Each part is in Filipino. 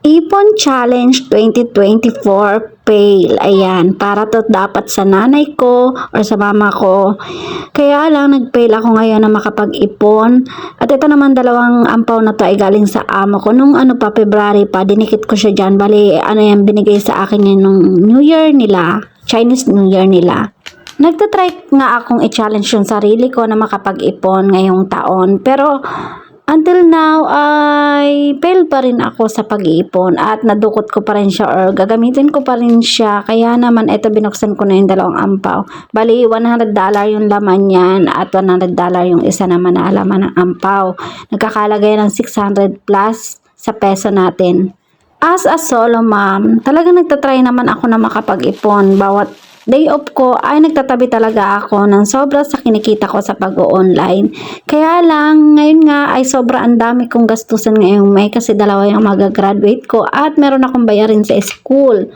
Ipon Challenge 2024 fail. Ayan, para to dapat sa nanay ko or sa mama ko. Kaya lang nag-fail ako ngayon na makapag-ipon. At ito naman dalawang ampaw na to ay galing sa amo ko. Nung February pa, dinikit ko siya dyan. Bali, yan, binigay sa akin yan nung New Year nila. Chinese New Year nila. Nagtatry nga akong i-challenge yung sarili ko na makapag-ipon ngayong taon. Pero until now ay fail pa rin ako sa pag-iipon at nadukot ko pa rin siya or gagamitin ko pa rin siya. Kaya naman ito binuksan ko na yung dalawang ampaw. Bali $100 yung laman yan at $100 yung isa naman na laman ng ampaw. Nagkakalagay ng 600 plus sa peso natin. As a solo mom, talagang nagtatry naman ako na makapag-ipon. Bawat day off ko ay nagtatabi talaga ako ng sobra sa kinikita ko sa pag-online. Kaya lang, ngayon nga ay sobra ang dami kong gastusan ngayong May kasi dalawa yung mag-graduate ko at meron akong bayarin sa school.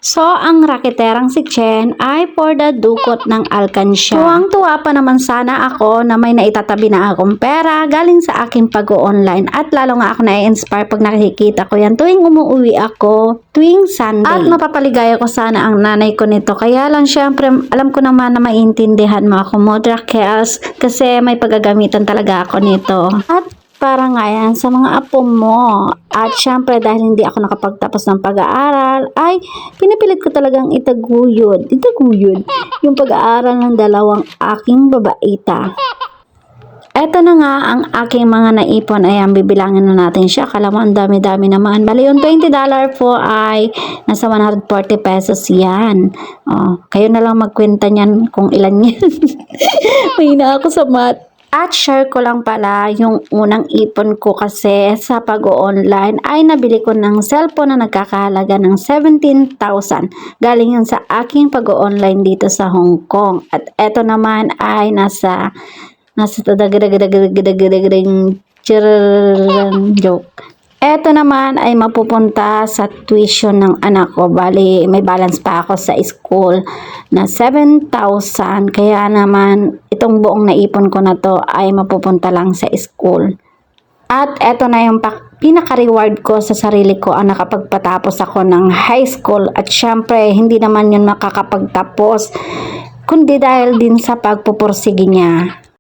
So, ang raketerang si Chen ay for the dukot ng alkansya. Tuwang-tuwa pa naman sana ako na may naitatabi na akong pera galing sa aking pag-online at lalo nga ako na-inspire pag nakikita ko yan tuwing umuwi ako, tuwing Sunday. At mapapaligaya ko sana ang nanay ko nito. Kaya lang syempre, alam ko naman na maintindihan mo ako, Modra Kels, kasi may paggagamitan talaga ako nito. At para nga yan sa mga apo mo. At syempre dahil hindi ako nakapagtapos ng pag-aaral, ay pinipilit ko talagang itaguyod yung pag-aaral ng dalawang aking babaita. Eto na nga ang aking mga naipon. Ayan, bibilangin na natin siya. Akala mo ang dami-dami naman. Bali yung $20 po ay nasa 140 pesos yan. Kayo na lang magkwenta niyan kung ilan yan. Mahina ako sa math. At share ko lang pala yung unang ipon ko kasi sa pag-online ay nabili ko ng cellphone na nagkakahalaga ng 17,000. Galing yun sa aking pag-online dito sa Hong Kong. At eto naman ay nasa joke. Eto naman ay mapupunta sa tuition ng anak ko. Bali, may balance pa ako sa school na 7,000. Kaya naman, itong buong naipon ko na to ay mapupunta lang sa school. At eto na yung pinaka-reward ko sa sarili ko ang nakapagpatapos ako ng high school. At syempre, hindi naman yun makakapagtapos, kundi dahil din sa pagpupursige niya